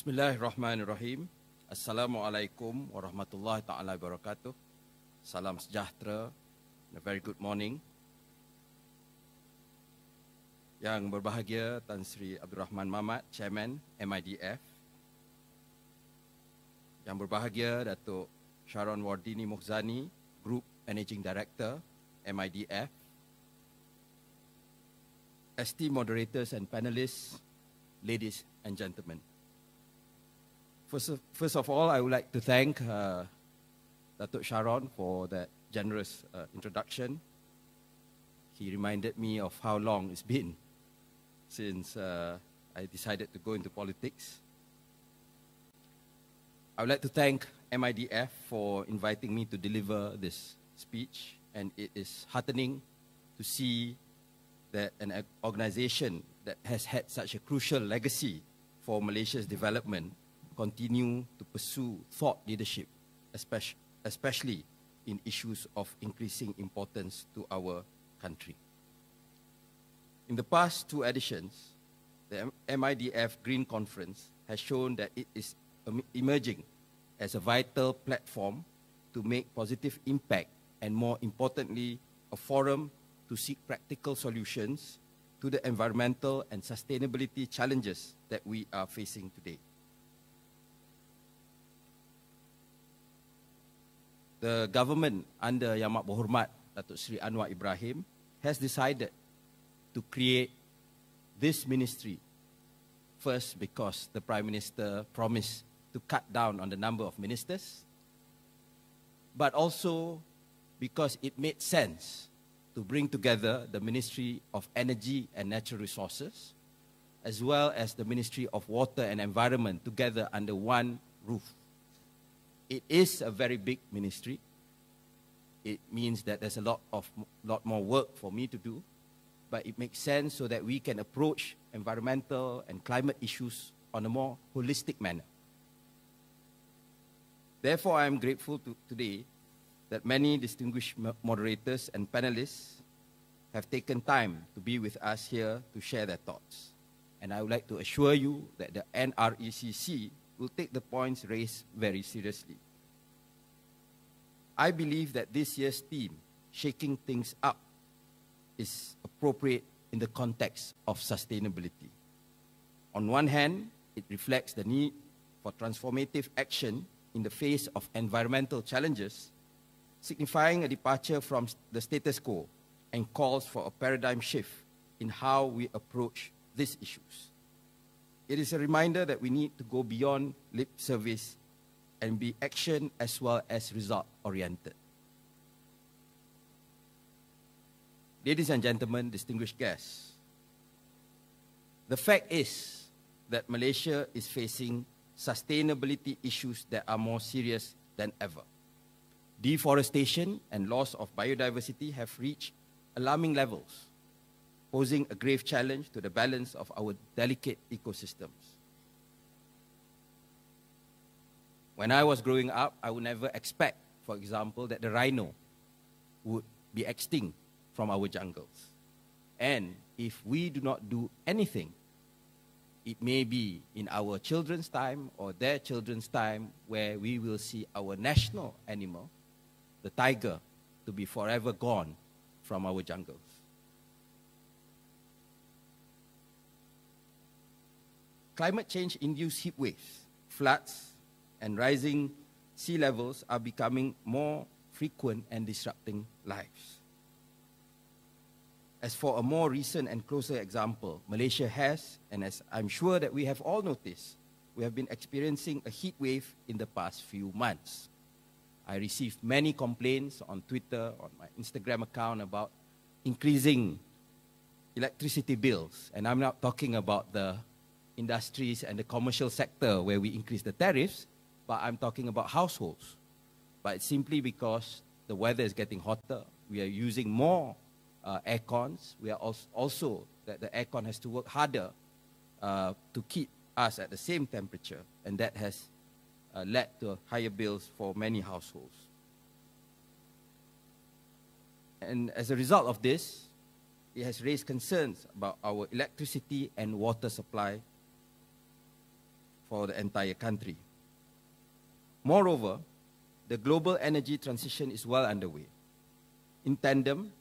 Bismillahirrahmanirrahim. Assalamualaikum warahmatullahi ta'ala wabarakatuh. Salam sejahtera and a very good morning. Yang berbahagia Tan Sri Abdul Rahman Mamat, Chairman MIDF. Yang berbahagia Datuk Sharon Wardini Mukhzani, Group Managing Director MIDF. Esteemed moderators and panelists, ladies and gentlemen. First of all, I would like to thank Datuk Sharon for that generous introduction. He reminded me of how long it's been since I decided to go into politics. I would like to thank MIDF for inviting me to deliver this speech, and it is heartening to see that an organization that has had such a crucial legacy for Malaysia's development continue to pursue thought leadership, especially in issues of increasing importance to our country. In the past two editions, the MIDF Green Conference has shown that it is emerging as a vital platform to make positive impact and, more importantly, a forum to seek practical solutions to the environmental and sustainability challenges that we are facing today. The government under Yang Amat Berhormat Datuk Seri Anwar Ibrahim has decided to create this ministry, first because the Prime Minister promised to cut down on the number of ministers, but also because it made sense to bring together the Ministry of Energy and Natural Resources as well as the Ministry of Water and Environment together under one roof. It is a very big ministry. It means that there's a lot more work for me to do, but it makes sense so that we can approach environmental and climate issues on a more holistic manner. Therefore, I am grateful today that many distinguished moderators and panelists have taken time to be with us here to share their thoughts. And I would like to assure you that the NRECC will take the points raised very seriously. I believe that this year's theme, Shaking Things Up, is appropriate in the context of sustainability. On one hand, it reflects the need for transformative action in the face of environmental challenges, signifying a departure from the status quo and calls for a paradigm shift in how we approach these issues. It is a reminder that we need to go beyond lip service and be action as well as result-oriented. Ladies and gentlemen, distinguished guests, the fact is that Malaysia is facing sustainability issues that are more serious than ever. Deforestation and loss of biodiversity have reached alarming levels, posing a grave challenge to the balance of our delicate ecosystems. When I was growing up, I would never expect, for example, that the rhino would be extinct from our jungles. And if we do not do anything, it may be in our children's time or their children's time where we will see our national animal, the tiger, to be forever gone from our jungles. Climate change-induced heat waves, floods, and rising sea levels are becoming more frequent and disrupting lives. As for a more recent and closer example, Malaysia has, and as I'm sure that we have all noticed, we have been experiencing a heat wave in the past few months. I received many complaints on Twitter, on my Instagram account about increasing electricity bills. And I'm not talking about the industries and the commercial sector where we increase the tariffs, but I'm talking about households. But it's simply because the weather is getting hotter. We are using more aircons. We are also that the aircon has to work harder to keep us at the same temperature, and that has led to higher bills for many households. And as a result of this, it has raised concerns about our electricity and water supply for the entire country. Moreover, the global energy transition is well underway. In tandem,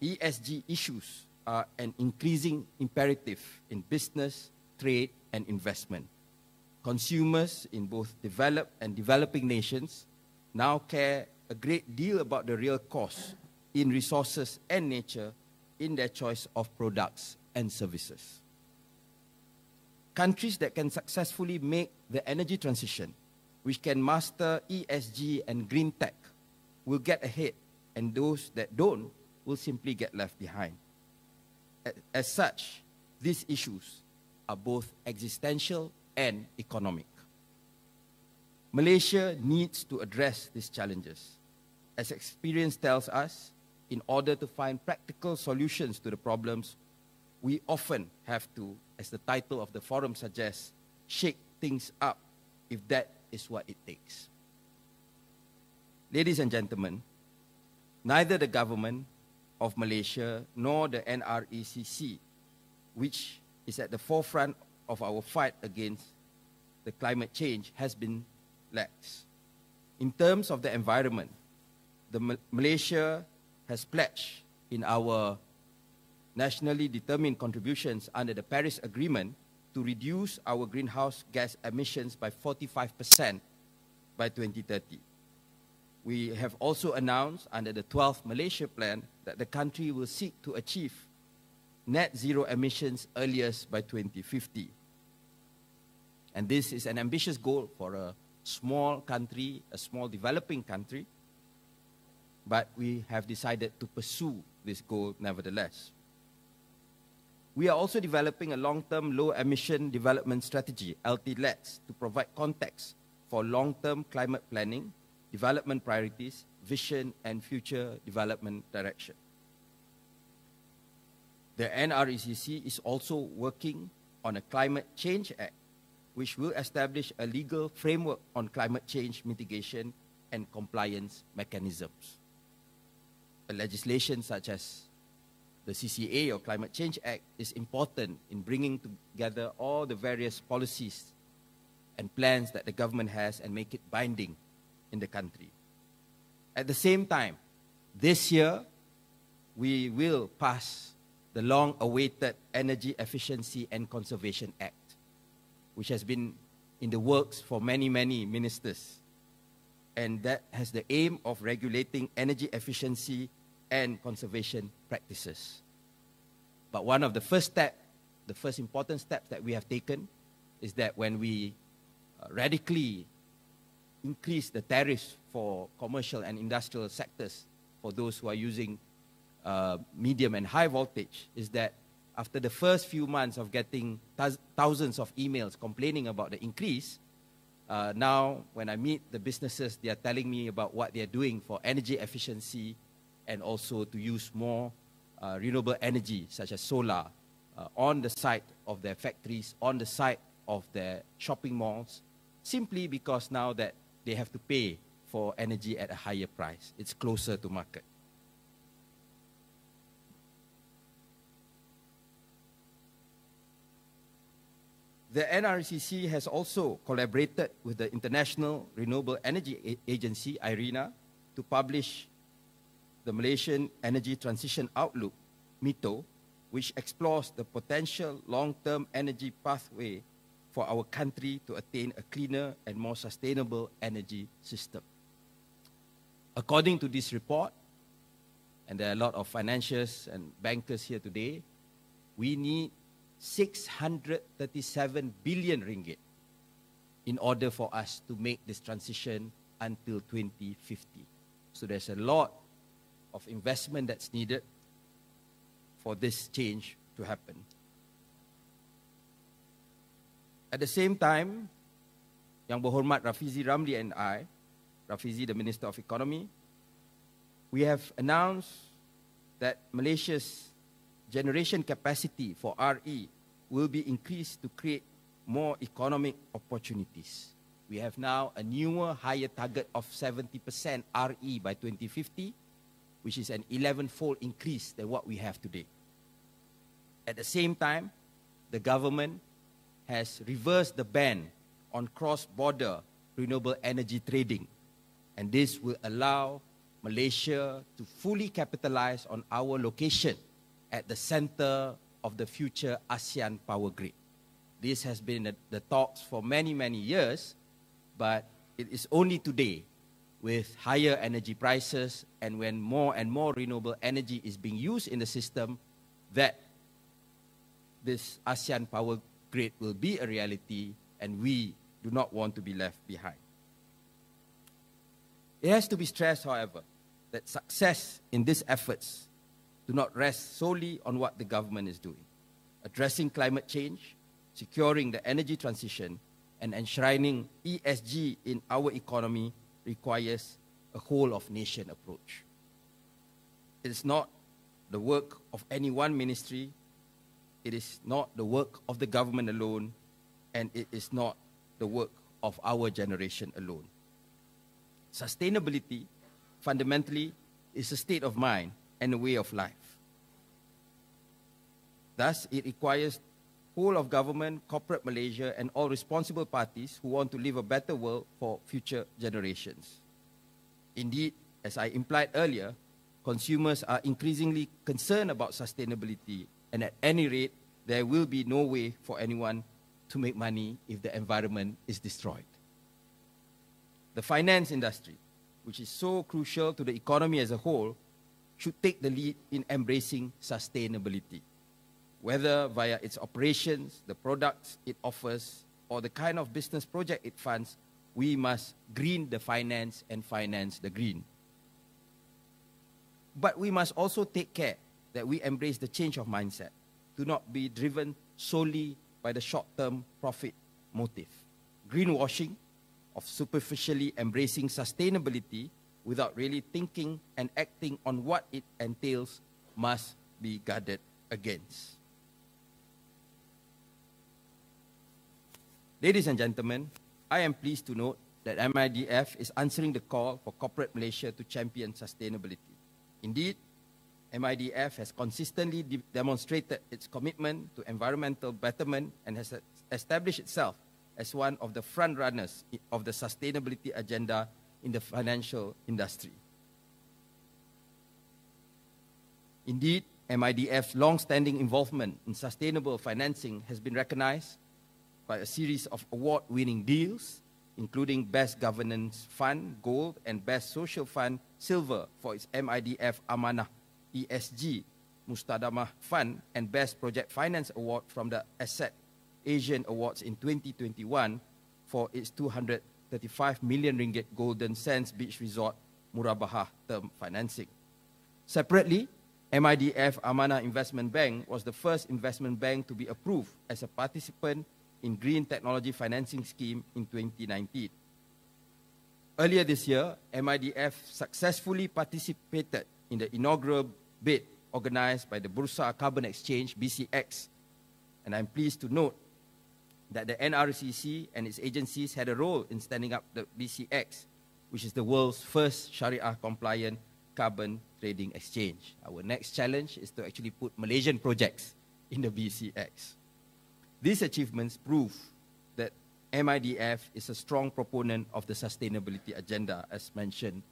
ESG issues are an increasing imperative in business, trade, and investment. Consumers in both developed and developing nations now care a great deal about the real cost in resources and nature in their choice of products and services. Countries that can successfully make the energy transition, which can master ESG and green tech, will get ahead, and those that don't will simply get left behind. As such, these issues are both existential and economic. Malaysia needs to address these challenges. As experience tells us, in order to find practical solutions to the problems, we often have to, as the title of the forum suggests, shake things up if that is what it takes. Ladies and gentlemen, neither the government of Malaysia nor the NRECC, which is at the forefront of our fight against the climate change, has been lax. In terms of the environment, Malaysia has pledged in our nationally determined contributions under the Paris Agreement to reduce our greenhouse gas emissions by 45% by 2030. We have also announced under the 12th Malaysia Plan that the country will seek to achieve net zero emissions earliest by 2050. And this is an ambitious goal for a small country, a small developing country, but we have decided to pursue this goal nevertheless. We are also developing a long-term low-emission development strategy, LTLETS, to provide context for long-term climate planning, development priorities, vision, and future development direction. The NRECC is also working on a Climate Change Act, which will establish a legal framework on climate change mitigation and compliance mechanisms. A legislation such as the CCA or Climate Change Act is important in bringing together all the various policies and plans that the government has and make it binding in the country. At the same time, this year, we will pass the long-awaited Energy Efficiency and Conservation Act, which has been in the works for many, many ministers. And that has the aim of regulating energy efficiency and conservation practices. But one of the first steps, the first important steps that we have taken is that when we radically increase the tariffs for commercial and industrial sectors for those who are using medium and high voltage, is that after the first few months of getting thousands of emails complaining about the increase, now when I meet the businesses, they are telling me about what they are doing for energy efficiency and also to use more renewable energy, such as solar, on the site of their factories, on the site of their shopping malls, simply because now that they have to pay for energy at a higher price. It's closer to market. The NRCC has also collaborated with the International Renewable Energy Agency, IRENA, to publish the Malaysian Energy Transition Outlook, MITO, which explores the potential long-term energy pathway for our country to attain a cleaner and more sustainable energy system. According to this report, and there are a lot of financiers and bankers here today, we need 637 billion ringgit in order for us to make this transition until 2050. So there's a lot of investment that's needed for this change to happen. At the same time, Yang Berhormat Rafizi Ramli and I, Rafizi, the Minister of Economy, we have announced that Malaysia's generation capacity for RE will be increased to create more economic opportunities. We have now a newer, higher target of 70% RE by 2050, which is an 11-fold increase than what we have today. At the same time, the government has reversed the ban on cross-border renewable energy trading. And this will allow Malaysia to fully capitalize on our location at the center of the future ASEAN power grid. This has been the talks for many, many years, but it is only today, with higher energy prices and when more and more renewable energy is being used in the system, that this ASEAN power grid will be a reality, and we do not want to be left behind. It has to be stressed, however, that success in these efforts do not rest solely on what the government is doing. Addressing climate change, securing the energy transition, and enshrining ESG in our economy requires a whole-of-nation approach. It is not the work of any one ministry, it is not the work of the government alone, and it is not the work of our generation alone. Sustainability, fundamentally, is a state of mind and a way of life. Thus, it requires whole of government, corporate Malaysia, and all responsible parties who want to live a better world for future generations. Indeed, as I implied earlier, consumers are increasingly concerned about sustainability, and at any rate, there will be no way for anyone to make money if the environment is destroyed. The finance industry, which is so crucial to the economy as a whole, should take the lead in embracing sustainability, whether via its operations, the products it offers, or the kind of business project it funds. We must green the finance and finance the green. But we must also take care that we embrace the change of mindset, do not be driven solely by the short-term profit motive. Greenwashing, of superficially embracing sustainability without really thinking and acting on what it entails, must be guarded against. Ladies and gentlemen, I am pleased to note that MIDF is answering the call for corporate Malaysia to champion sustainability. Indeed, MIDF has consistently demonstrated its commitment to environmental betterment and has established itself as one of the front runners of the sustainability agenda in the financial industry. Indeed, MIDF's long-standing involvement in sustainable financing has been recognized by a series of award-winning deals, including Best Governance Fund Gold and Best Social Fund Silver for its MIDF Amanah ESG Mustadamah Fund, and Best Project Finance Award from the Asset Asian Awards in 2021 for its 235 million ringgit Golden Sands Beach Resort Murabahah term financing. Separately, MIDF Amanah Investment Bank was the first investment bank to be approved as a participant in Green Technology Financing Scheme in 2019. Earlier this year, MIDF successfully participated in the inaugural bid organized by the Bursa Carbon Exchange, BCX, and I'm pleased to note that the NRCC and its agencies had a role in standing up the BCX, which is the world's first Sharia-compliant carbon trading exchange. Our next challenge is to actually put Malaysian projects in the BCX. These achievements prove that MIDF is a strong proponent of the sustainability agenda, as mentioned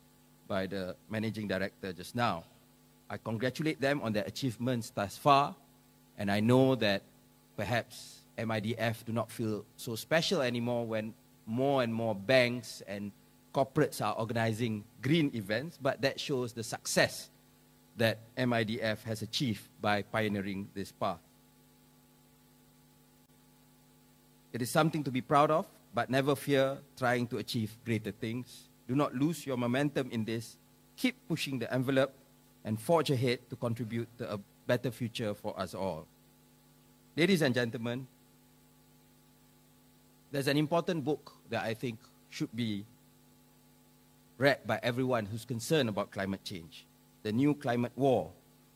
by the Managing Director just now. I congratulate them on their achievements thus far, and I know that perhaps MIDF do not feel so special anymore when more and more banks and corporates are organizing green events, but that shows the success that MIDF has achieved by pioneering this path. It is something to be proud of, but never fear trying to achieve greater things. Do not lose your momentum in this. Keep pushing the envelope and forge ahead to contribute to a better future for us all. Ladies and gentlemen, there's an important book that I think should be read by everyone who's concerned about climate change. The New Climate War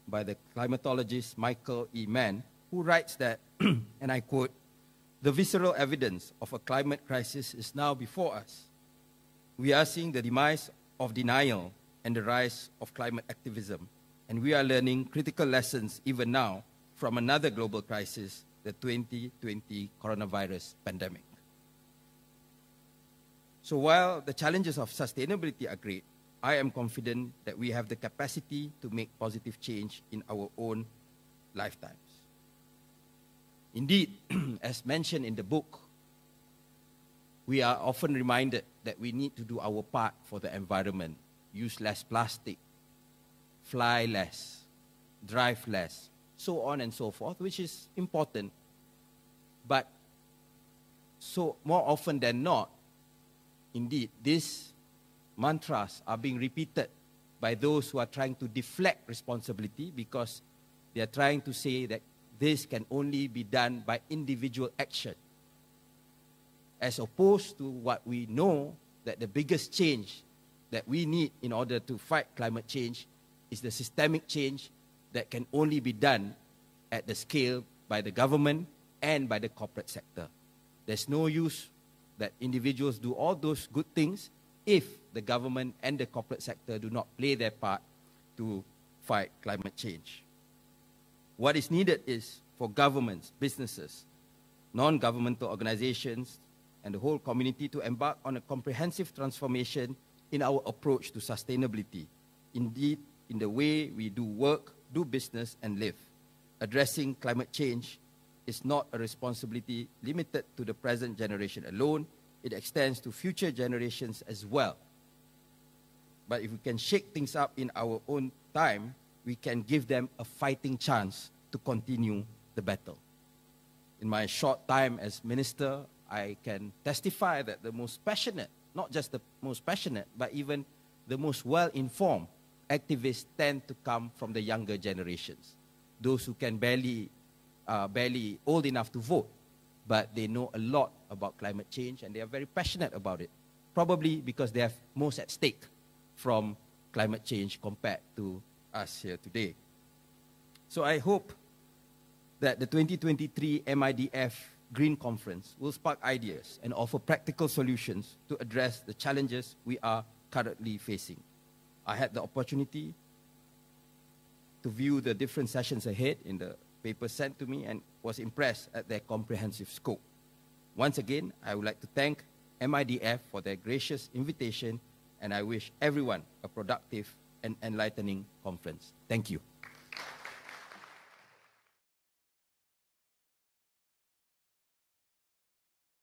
by the climatologist Michael E. Mann, who writes that, and I quote, "The visceral evidence of a climate crisis is now before us. We are seeing the demise of denial and the rise of climate activism, and we are learning critical lessons even now from another global crisis, the 2020 coronavirus pandemic." So while the challenges of sustainability are great, I am confident that we have the capacity to make positive change in our own lifetimes. Indeed, as mentioned in the book, we are often reminded that we need to do our part for the environment, use less plastic, fly less, drive less, so on and so forth, which is important. But so more often than not, indeed, these mantras are being repeated by those who are trying to deflect responsibility because they are trying to say that this can only be done by individual action, as opposed to what we know, that the biggest change that we need in order to fight climate change is the systemic change that can only be done at the scale by the government and by the corporate sector. There's no use that individuals do all those good things if the government and the corporate sector do not play their part to fight climate change. What is needed is for governments, businesses, non-governmental organizations, and the whole community to embark on a comprehensive transformation in our approach to sustainability. Indeed, in the way we do work, do business, and live. Addressing climate change is not a responsibility limited to the present generation alone. It extends to future generations as well. But if we can shake things up in our own time, we can give them a fighting chance to continue the battle. In my short time as minister, I can testify that the most passionate, not just the most passionate, but even the most well-informed activists tend to come from the younger generations. Those who can barely old enough to vote, but they know a lot about climate change and they are very passionate about it, probably because they have most at stake from climate change compared to us here today. So I hope that the 2023 MIDF Green Conference will spark ideas and offer practical solutions to address the challenges we are currently facing. I had the opportunity to view the different sessions ahead in the paper sent to me and was impressed at their comprehensive scope. Once again, I would like to thank MIDF for their gracious invitation, and I wish everyone a productive and enlightening conference. Thank you.